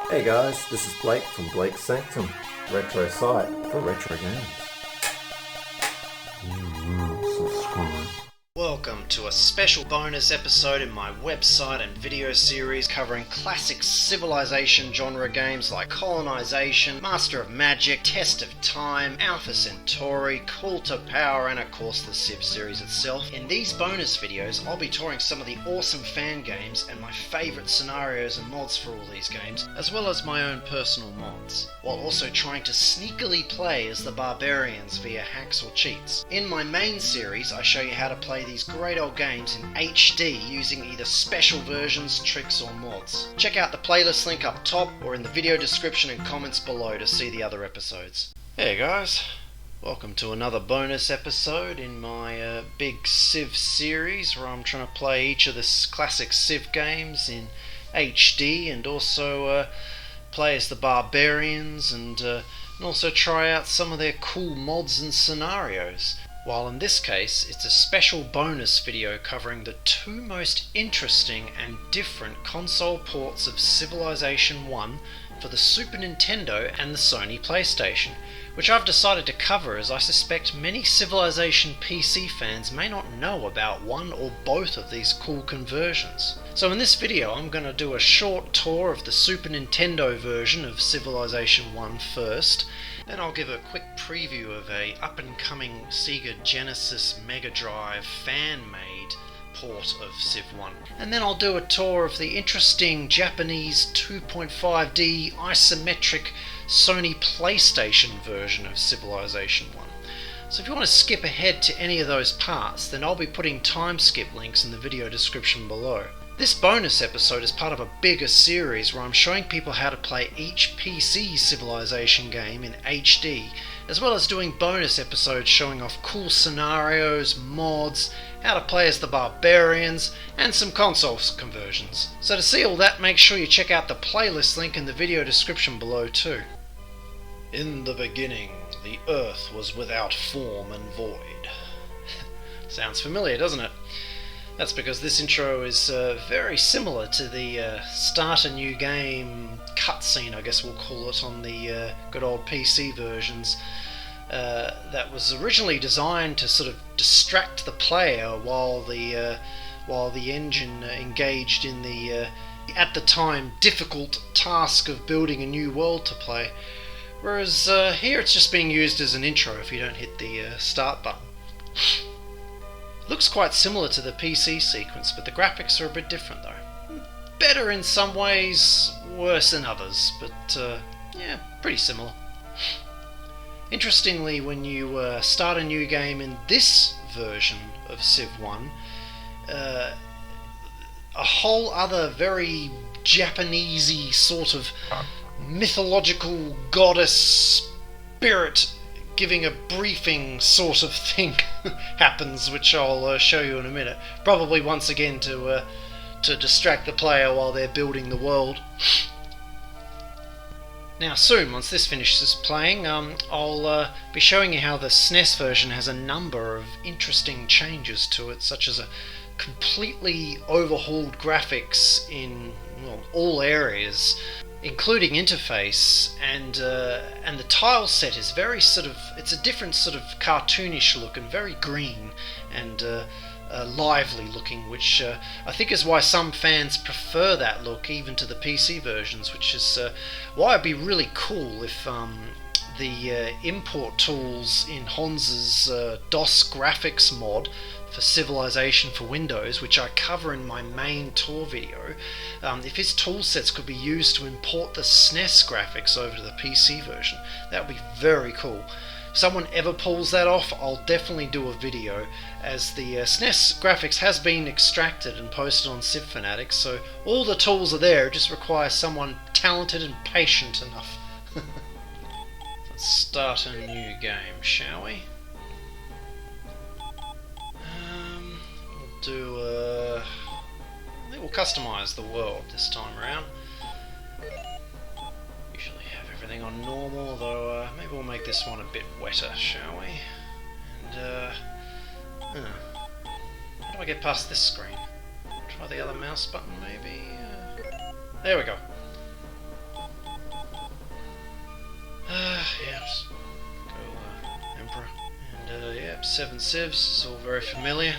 Hey guys, this is Blake from Blake's Sanctum, retro site for retro games. Subscribe. Welcome to a special bonus episode in my website and video series covering classic Civilization genre games like Colonization, Master of Magic, Test of Time, Alpha Centauri, Call to Power, and of course the Civ series itself. In these bonus videos, I'll be touring some of the awesome fan games and my favourite scenarios and mods for all these games, as well as my own personal mods, while also trying to sneakily play as the barbarians via hacks or cheats. In my main series, I show you how to play these great old games in HD using either special versions, tricks or mods. Check out the playlist link up top or in the video description and comments below to see the other episodes. Hey guys, welcome to another bonus episode in my big Civ series where I'm trying to play each of the classic Civ games in HD and also play as the barbarians and also try out some of their cool mods and scenarios. While in this case, it's a special bonus video covering the two most interesting and different console ports of Civilization 1 for the Super Nintendo and the Sony Playstation, which I've decided to cover as I suspect many Civilization PC fans may not know about one or both of these cool conversions. So in this video I'm going to do a short tour of the Super Nintendo version of Civilization 1 first, then I'll give a quick preview of a up-and-coming Sega Genesis Megadrive fan-made port of Civ 1. And then I'll do a tour of the interesting Japanese 2.5D isometric Sony Playstation version of Civilization 1. So if you want to skip ahead to any of those parts, then I'll be putting time skip links in the video description below. This bonus episode is part of a bigger series where I'm showing people how to play each PC Civilization game in HD, as well as doing bonus episodes showing off cool scenarios, mods, how to play as the barbarians, and some console conversions. So to see all that, make sure you check out the playlist link in the video description below too. In the beginning, the earth was without form and void. Sounds familiar, doesn't it? That's because this intro is very similar to the start a new game cutscene, I guess we'll call it, on the good old PC versions. That was originally designed to sort of distract the player while the engine engaged in the at the time difficult task of building a new world to play. Whereas here it's just being used as an intro if you don't hit the start button. Looks quite similar to the PC sequence, but the graphics are a bit different though. Better in some ways, worse in others, but yeah, pretty similar. Interestingly, when you start a new game in this version of Civ 1, a whole other very Japanesey sort of mythological goddess spirit giving a briefing sort of thing happens, which I'll show you in a minute. Probably once again to distract the player while they're building the world. Now soon, once this finishes playing, I'll be showing you how the SNES version has a number of interesting changes to it, such as a completely overhauled graphics in all areas, including interface, and the tile set is very it's a different sort of cartoonish look and very green and lively looking, which I think is why some fans prefer that look even to the PC versions, which is why it'd be really cool if the import tools in Honza's DOS graphics mod for Civilization for Windows, which I cover in my main tour video, if his tool sets could be used to import the SNES graphics over to the PC version, that would be very cool. If someone ever pulls that off, I'll definitely do a video, as the SNES graphics has been extracted and posted on Civ Fanatics, so all the tools are there, it just requires someone talented and patient enough. Let's start a new game, shall we? I think we'll customize the world this time around. Usually have everything on normal, though maybe we'll make this one a bit wetter, shall we? And how do I get past this screen? Try the other mouse button, maybe? There we go. 7 civs, it's all very familiar.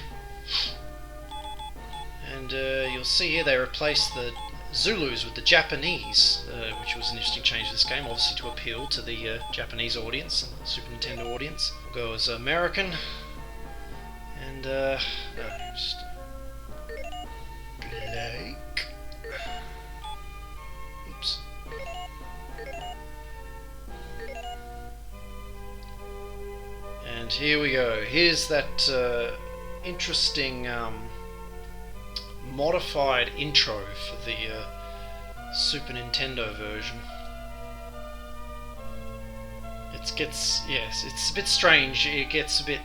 And you'll see here they replaced the Zulus with the Japanese, which was an interesting change to this game, obviously to appeal to the Japanese audience and the Super Nintendo audience. We'll go as American, and just Blake. Oops. And here we go. Here's that interesting modified intro for the Super Nintendo version. It's a bit strange. It gets a bit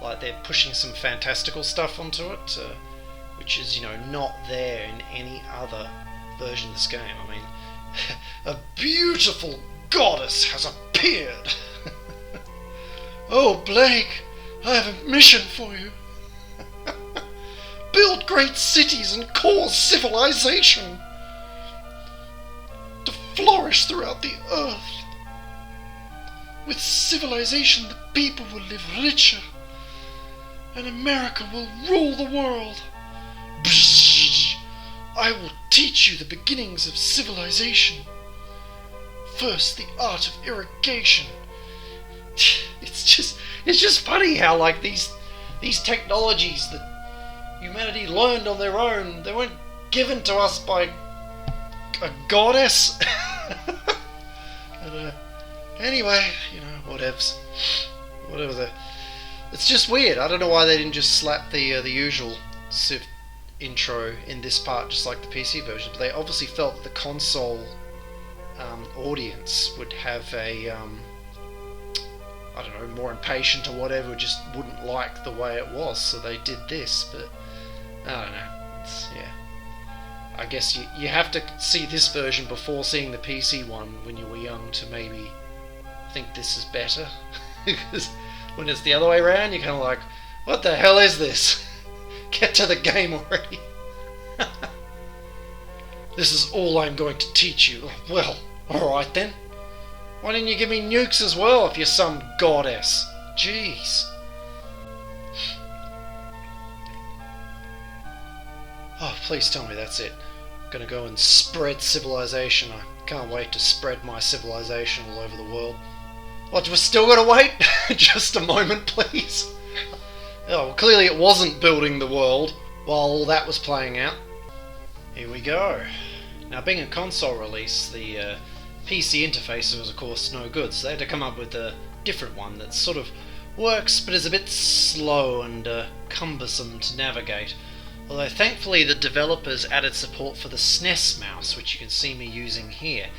like they're pushing some fantastical stuff onto it, which is, not there in any other version of this game. I mean, a beautiful goddess has appeared. Oh, Blake, I have a mission for you. Build great cities and cause civilization to flourish throughout the earth. With civilization, the people will live richer, and America will rule the world. I will teach you the beginnings of civilization. First, the art of irrigation. It's just funny how, like, these technologies that humanity learned on their own, they weren't given to us by a goddess. But, anyway, whatevs. Whatever. It's just weird. I don't know why they didn't just slap the usual Civ intro in this part, just like the PC version. But they obviously felt that the console audience would have a I don't know, more impatient or whatever, just wouldn't like the way it was, so they did this. But I don't know. I guess you have to see this version before seeing the PC one when you were young to maybe think this is better. Because when it's the other way around, you're kind of like, what the hell is this? Get to the game already. This is all I'm going to teach you. Well, alright then. Why didn't you give me nukes as well if you're some goddess? Jeez. Oh, please tell me that's it. I'm gonna go and spread civilization. I can't wait to spread my civilization all over the world. What, we're still gonna wait? Just a moment, please. Oh, well, clearly it wasn't building the world while all that was playing out. Here we go. Now, being a console release, the PC interface was of course no good, so they had to come up with a different one that sort of works but is a bit slow and cumbersome to navigate. Although thankfully the developers added support for the SNES mouse, which you can see me using here.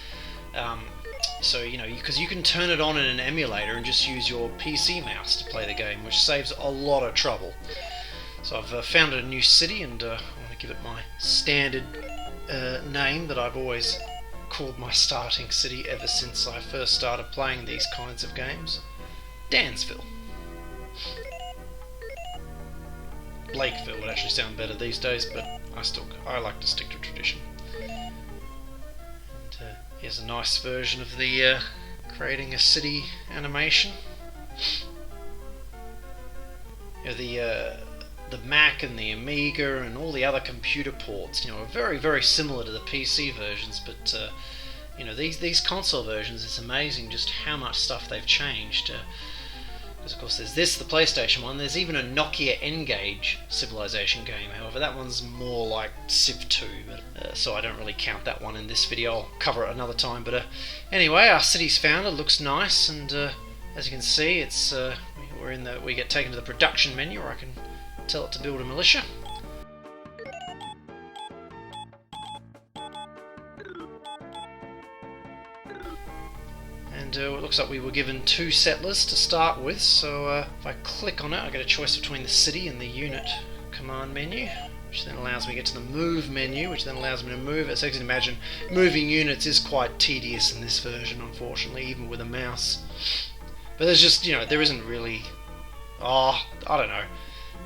So, because you can turn it on in an emulator and just use your PC mouse to play the game, which saves a lot of trouble. So I've founded a new city, and I want to give it my standard name that I've always called my starting city ever since I first started playing these kinds of games. Dansville. Blakeville would actually sound better these days, but I like to stick to tradition. And here's a nice version of the creating a city animation. The Mac and the Amiga and all the other computer ports, are very, very similar to the PC versions, but these console versions, it's amazing just how much stuff they've changed. Because of course there's this, the PlayStation one, there's even a Nokia N-Gage Civilization game, however that one's more like Civ 2, but, so I don't really count that one in this video, I'll cover it another time. But anyway, our city's founded, looks nice, and as you can see, it's we get taken to the production menu, where I can tell it to build a militia. And it looks like we were given 2 settlers to start with, so if I click on it I get a choice between the city and the unit command menu, which then allows me to get to the move menu, which then allows me to move it. So you can imagine moving units is quite tedious in this version, unfortunately, even with a mouse. But there's just, there isn't really, I don't know,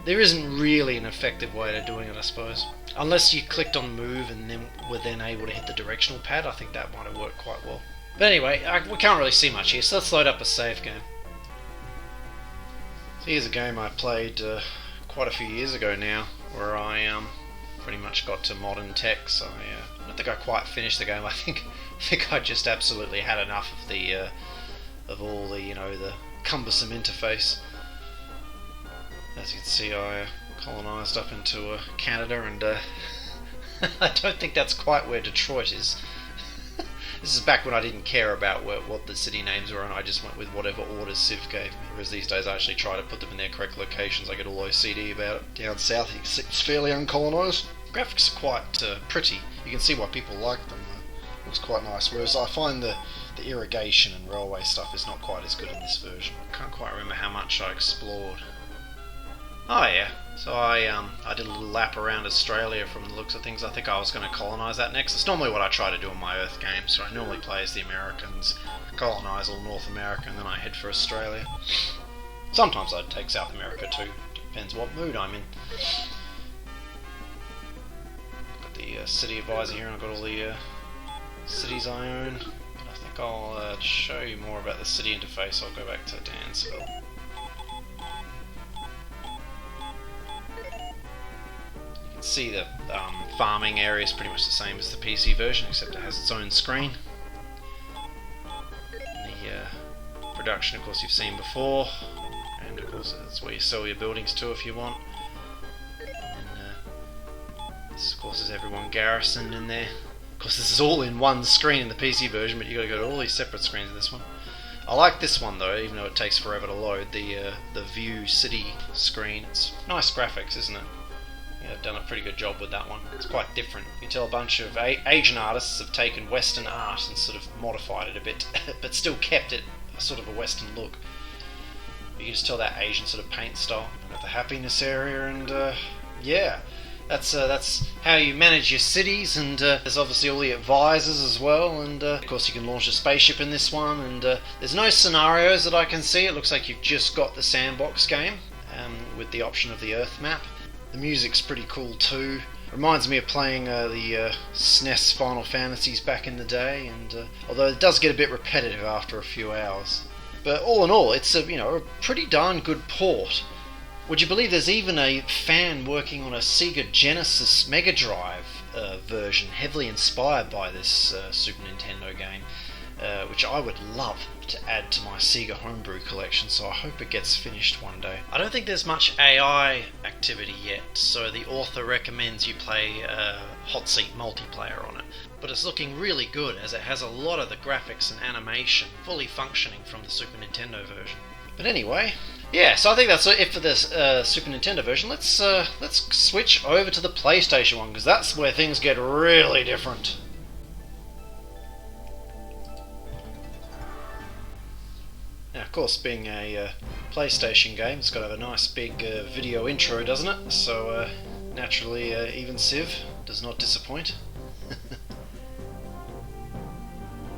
there isn't really an effective way of doing it, I suppose. Unless you clicked on move and then were then able to hit the directional pad, I think that might have worked quite well. But anyway, we can't really see much here, so let's load up a save game. Here's a game I played quite a few years ago now, where I pretty much got to modern tech. So I don't think I quite finished the game. I think I just absolutely had enough of the of all the the cumbersome interface. As you can see, I colonised up into Canada, and I don't think that's quite where Detroit is. This is back when I didn't care about what the city names were, and I just went with whatever orders Civ gave me. Whereas these days I actually try to put them in their correct locations. I get all OCD about it. Down south it's fairly uncolonised. Graphics are quite pretty. You can see why people like them. Looks quite nice. Whereas I find the irrigation and railway stuff is not quite as good in this version. I can't quite remember how much I explored. Oh yeah, so I did a little lap around Australia from the looks of things. I think I was going to colonise that next. It's normally what I try to do in my Earth games, so I normally play as the Americans, colonise all North America, and then I head for Australia. Sometimes I take South America too, depends what mood I'm in. Got the city advisor here, and I've got all the cities I own. But I think I'll show you more about the city interface. I'll go back to Dansville. See the farming area is pretty much the same as the PC version, except it has its own screen. And the production, of course, you've seen before, and of course that's where you sell your buildings to if you want. And this, of course, is everyone garrisoned in there. Of course, this is all in one screen in the PC version, but you got to go to all these separate screens in this one. I like this one though, even though it takes forever to load. The View City screen. It's nice graphics, isn't it? Yeah, I've done a pretty good job with that one. It's quite different. You can tell a bunch of Asian artists have taken Western art and sort of modified it a bit, but still kept it a sort of a Western look. You can just tell that Asian sort of paint style. I've got the happiness area, and yeah, that's how you manage your cities. And there's obviously all the advisors as well, and of course you can launch a spaceship in this one. And there's no scenarios that I can see. It looks like you've just got the sandbox game with the option of the Earth map. The music's pretty cool too. Reminds me of playing the SNES Final Fantasies back in the day, and although it does get a bit repetitive after a few hours. But all in all, it's a pretty darn good port. Would you believe there's even a fan working on a Sega Genesis Megadrive version, heavily inspired by this Super Nintendo game, which I would love to add to my Sega homebrew collection, so I hope it gets finished one day. I don't think there's much AI activity yet, so the author recommends you play hot seat multiplayer on it. But it's looking really good, as it has a lot of the graphics and animation fully functioning from the Super Nintendo version. But anyway, yeah, so I think that's it for this Super Nintendo version. Let's switch over to the PlayStation one, because that's where things get really different. Now, of course, being a PlayStation game, it's got to have a nice big video intro, doesn't it? So, naturally, even Civ does not disappoint.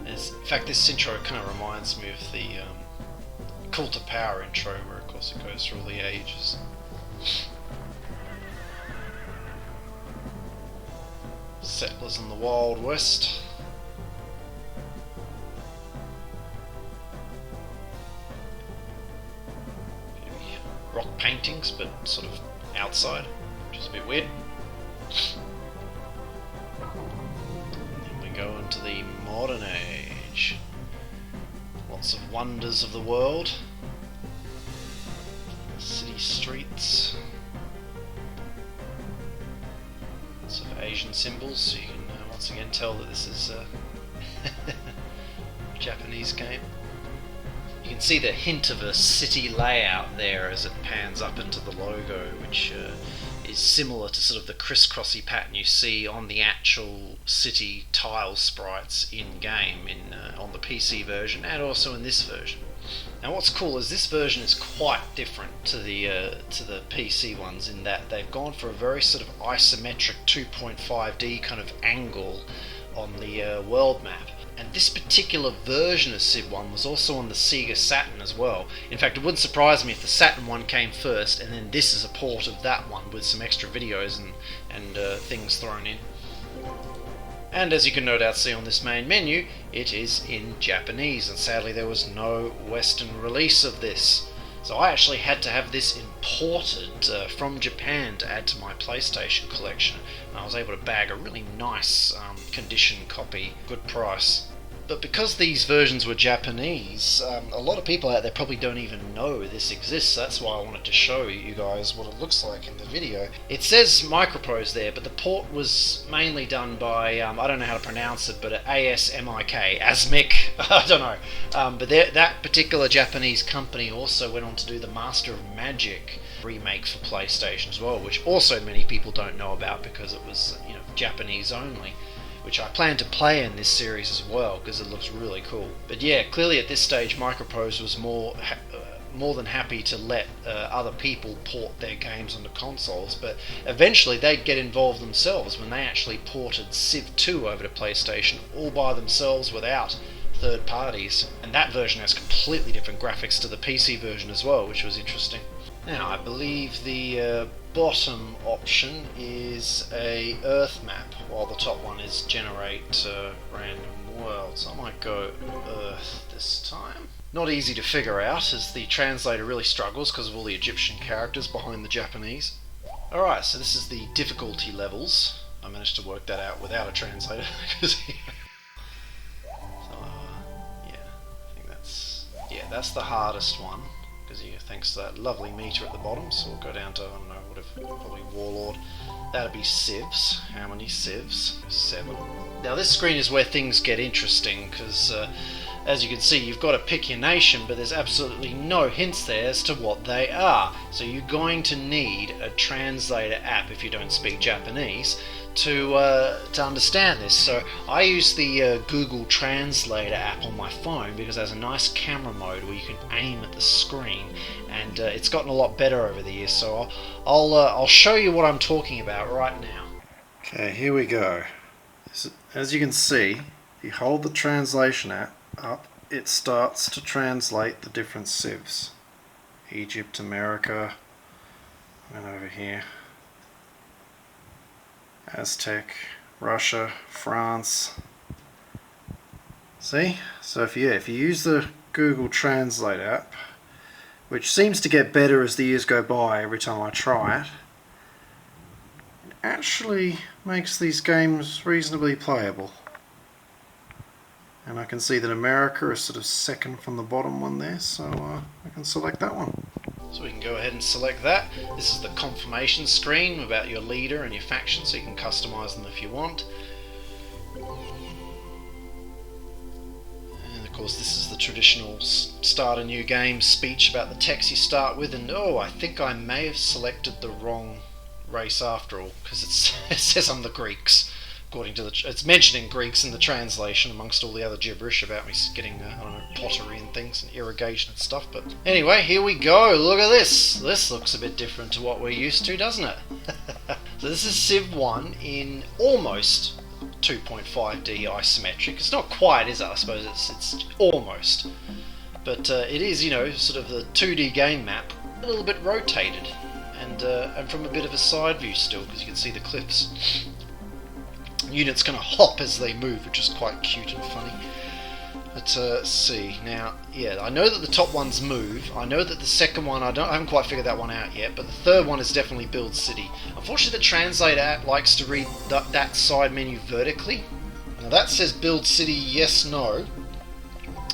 In fact, this intro kind of reminds me of the Call to Power intro, where, of course, it goes through all the ages. Settlers in the Wild West. Rock paintings, but sort of outside, which is a bit weird. And then we go into the modern age. Lots of wonders of the world. City streets. Lots of Asian symbols, so you can once again tell that this is a Japanese game. You can see the hint of a city layout there as it pans up into the logo, which is similar to sort of the crisscrossy pattern you see on the actual city tile sprites in-game on the PC version, and also in this version. Now what's cool is this version is quite different to the PC ones, in that they've gone for a very sort of isometric 2.5D kind of angle on the world map. And this particular version of Civ 1 was also on the Sega Saturn as well. In fact, it wouldn't surprise me if the Saturn one came first, and then this is a port of that one with some extra videos and things thrown in. And as you can no doubt see on this main menu, it is in Japanese, and sadly there was no Western release of this. So I actually had to have this imported from Japan to add to my PlayStation collection. And I was able to bag a really nice condition copy, good price. But because these versions were Japanese, a lot of people out there probably don't even know this exists. That's why I wanted to show you guys what it looks like in the video. It says Microprose there, but the port was mainly done by, I don't know how to pronounce it, but ASMIK, ASMIC, I don't know. But that particular Japanese company also went on to do the Master of Magic remake for PlayStation as well, which also many people don't know about because it was, you know, Japanese only, which I plan to play in this series as well because it looks really cool. But yeah, clearly at this stage Microprose was more than happy to let other people port their games onto consoles, but eventually they'd get involved themselves when they actually ported Civ 2 over to PlayStation all by themselves without third parties, and that version has completely different graphics to the PC version as well, which was interesting. Now, I believe the bottom option is a Earth map, while the top one is generate random world. So I might go Earth this time. Not easy to figure out, as the translator really struggles because of all the Egyptian characters behind the Japanese. Alright, so this is the difficulty levels. I managed to work that out without a translator. That's the hardest one, because thanks to that lovely meter at the bottom, so we'll go down to, I don't know, whatever, probably Warlord. That'd be civs. How many civs? 7. Now this screen is where things get interesting, because as you can see, you've got to pick your nation, but there's absolutely no hints there as to what they are. So you're going to need a translator app if you don't speak Japanese to understand this. So I use the Google Translator app on my phone because it has a nice camera mode where you can aim at the screen, and it's gotten a lot better over the years. So I'll show you what I'm talking about right now. Okay, here we go. As you can see, if you hold the translation app up, it starts to translate the different civs. Egypt, America, and over here, Aztec, Russia, France. See? So if you use the Google Translate app, which seems to get better as the years go by every time I try it, it actually makes these games reasonably playable. And I can see that America is sort of second from the bottom one there, so I can select that one. So we can go ahead and select that. This is the confirmation screen about your leader and your faction, so you can customize them if you want. And of course this is the traditional start a new game speech about the text you start with, and oh, I think I may have selected the wrong race after all, because it says I'm the Greeks. According to it's mentioning Greeks in the translation amongst all the other gibberish about me getting, I don't know, pottery and things and irrigation and stuff. But anyway, here we go. Look at this. This looks a bit different to what we're used to, doesn't it? So this is Civ 1 in almost 2.5D isometric. It's not quite, is it? I suppose it's almost. But it is, you know, sort of the 2D game map, a little bit rotated, and from a bit of a side view still, because you can see the cliffs. Units kind of hop as they move, which is quite cute and funny. But let's see now. Yeah, I know that the top ones move. I know that the second one, I haven't quite figured that one out yet. But the third one is definitely build city. Unfortunately, the translator app likes to read that side menu vertically. Now that says build city, yes, no.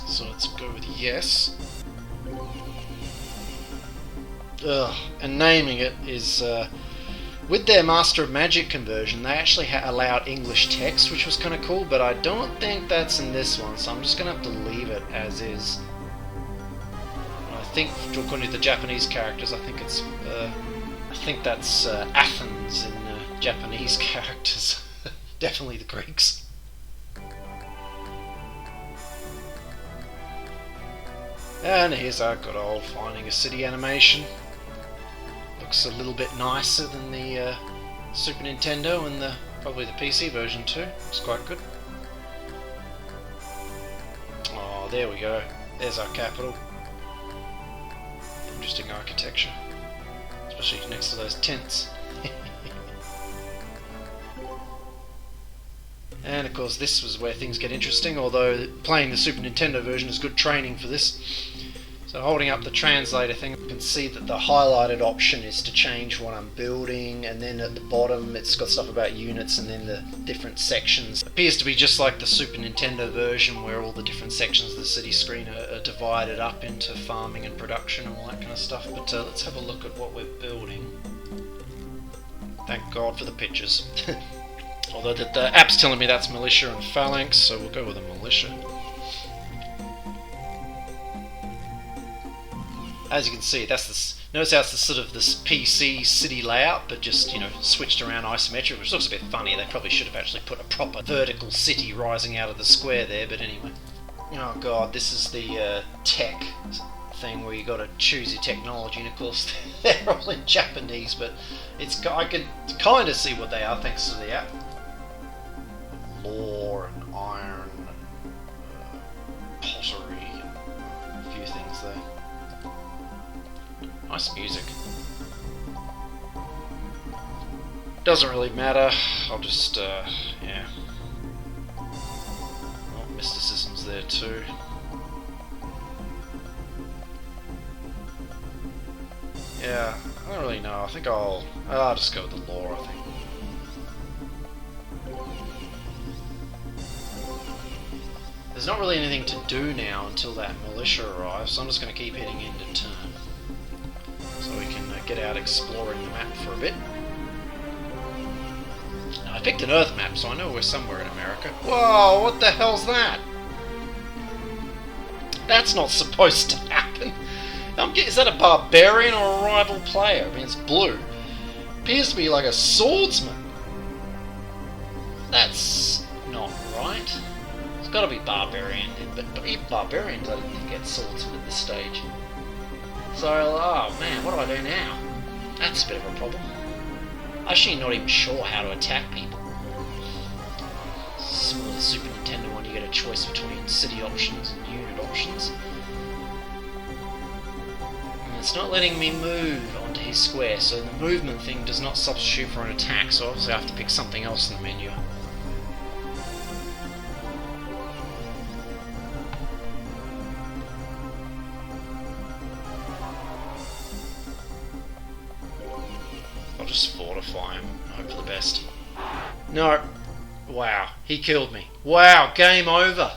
So let's go with yes. And naming it is. With their Master of Magic conversion, they actually allowed English text, which was kind of cool, but I don't think that's in this one, so I'm just going to have to leave it as is. I think, according to the Japanese characters, I think that's Athens in Japanese characters. Definitely the Greeks. And here's our good old finding a city animation. Looks a little bit nicer than the Super Nintendo and probably the PC version too. It's quite good. Oh, there we go. There's our capital. Interesting architecture, especially next to those tents. And of course this was where things get interesting, although playing the Super Nintendo version is good training for this. So holding up the translator thing, you can see that the highlighted option is to change what I'm building, and then at the bottom it's got stuff about units and then the different sections. It appears to be just like the Super Nintendo version where all the different sections of the city screen are divided up into farming and production and all that kind of stuff. But let's have a look at what we're building. Thank God for the pictures. Although the app's telling me that's militia and phalanx, so we'll go with a militia. As you can see, notice how it's the sort of this PC city layout, but just, you know, switched around isometric, which looks a bit funny. They probably should have actually put a proper vertical city rising out of the square there, but anyway. Oh god, this is the tech thing where you got to choose your technology, and of course they're all in Japanese, but I can kind of see what they are thanks to the app. Lore and iron, pottery, and a few things there. Nice music. Doesn't really matter. I'll just, yeah. Oh, mysticism's there too. Yeah, I don't really know. I think I'll just go with the lore, I think. There's not really anything to do now until that militia arrives, so I'm just going to keep hitting end of turn. So we can get out exploring the map for a bit. Now, I picked an Earth map, so I know we're somewhere in America. Whoa, what the hell's that? That's not supposed to happen. Is that a barbarian or a rival player? I mean, it's blue. Appears to be like a swordsman. That's not right. It's got to be barbarian, but even barbarians I don't think get swordsmen at this stage. So, oh man, what do I do now? That's a bit of a problem. I'm actually not even sure how to attack people. Similar to the Super Nintendo one, you get a choice between city options and unit options. And it's not letting me move onto his square, so the movement thing does not substitute for an attack, so obviously I have to pick something else in the menu. I'll just fortify him, hope for the best. No. Wow, he killed me. Wow, game over.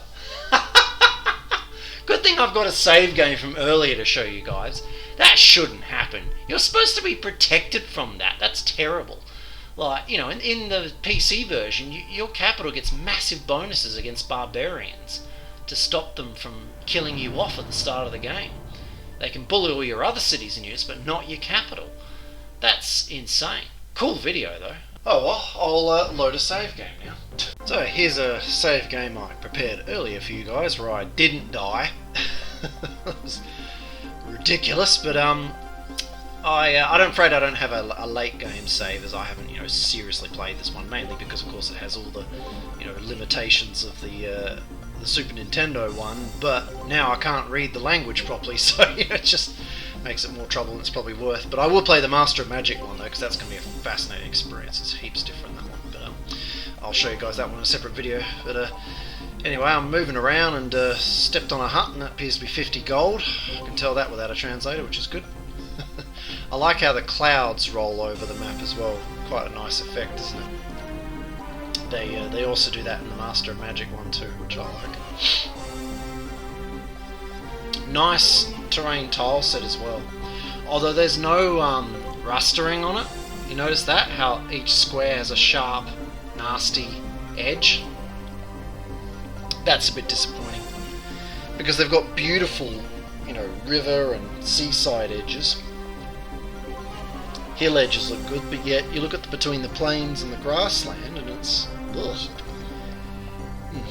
Good thing I've got a save game from earlier to show you guys. That shouldn't happen. You're supposed to be protected from that. That's terrible. Like, you know, in the PC version, your capital gets massive bonuses against barbarians to stop them from killing you off at the start of the game. They can bully all your other cities and units, but not your capital. That's insane. Cool video though. Oh well, I'll load a save game now. So here's a save game I prepared earlier for you guys where I didn't die. That was ridiculous, but I'm afraid I don't have a late game save, as I haven't, you know, seriously played this one, mainly because of course it has all the, you know, limitations of the Super Nintendo one, but now I can't read the language properly, so you know, it just makes it more trouble than it's probably worth. But I will play the Master of Magic one though, because that's going to be a fascinating experience. It's heaps different, that one, but I'll show you guys that one in a separate video. But anyway, I'm moving around and stepped on a hut, and that appears to be 50 gold. I can tell that without a translator, which is good. I like how the clouds roll over the map as well. Quite a nice effect, isn't it? They also do that in the Master of Magic one too, which I like. Nice terrain tile set as well. Although there's no rustering on it. You notice that? How each square has a sharp, nasty edge? That's a bit disappointing. Because they've got beautiful, you know, river and seaside edges. Hill edges look good, but yet you look at between the plains and the grassland and it's... ugh.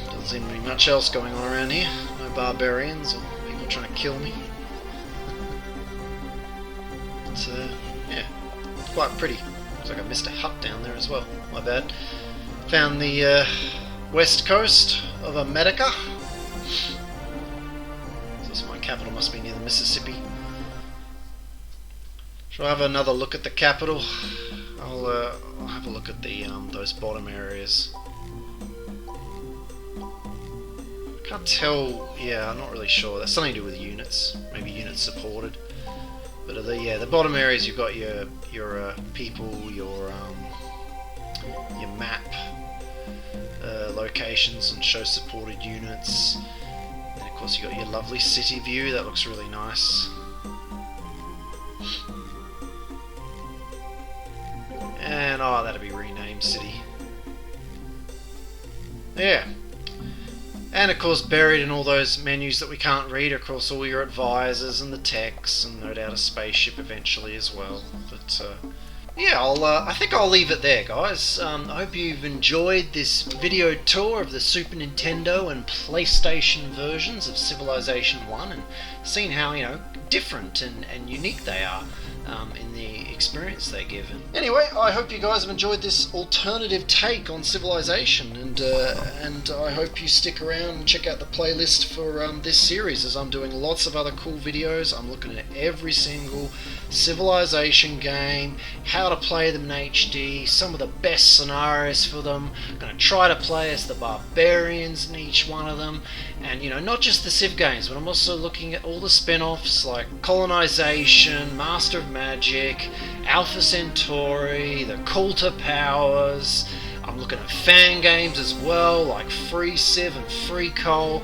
Doesn't seem to be much else going on around here. No barbarians or people trying to kill me. It's, yeah, it's quite pretty. Looks like I missed a hut down there as well. My bad. Found the west coast of America. So my capital must be near the Mississippi. Shall I have another look at the capital? I'll have a look at the those bottom areas. I Can't tell. Yeah, I'm not really sure. That's something to do with units. Maybe units supported. But the bottom areas you've got your people, your map locations and show supported units. And of course you got your lovely city view. That looks really nice. And that'll be renamed city. Yeah. And of course buried in all those menus that we can't read, of course, all your advisors and the text, and no doubt a spaceship eventually as well. But yeah, I think I'll leave it there, guys. I hope you've enjoyed this video tour of the Super Nintendo and PlayStation versions of Civilization 1 and seen how, you know, different and unique they are in the experience they give. And anyway, I hope you guys have enjoyed this alternative take on Civilization, and I hope you stick around and check out the playlist for this series, as I'm doing lots of other cool videos. I'm looking at every single Civilization game, how to play them in HD, some of the best scenarios for them. I'm going to try to play as the barbarians in each one of them, and you know, not just the Civ games, but I'm also looking at all the spin-offs like Colonization, Master of Magic, Alpha Centauri, the Call to Powers. I'm looking at fan games as well, like Free Civ and Free Col.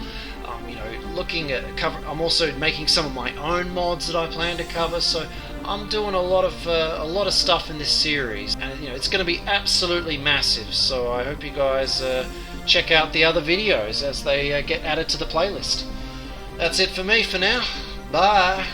You know, looking at I'm also making some of my own mods that I plan to cover. So I'm doing a lot of stuff in this series, and you know, it's going to be absolutely massive. So I hope you guys check out the other videos as they get added to the playlist. That's it for me for now. Bye.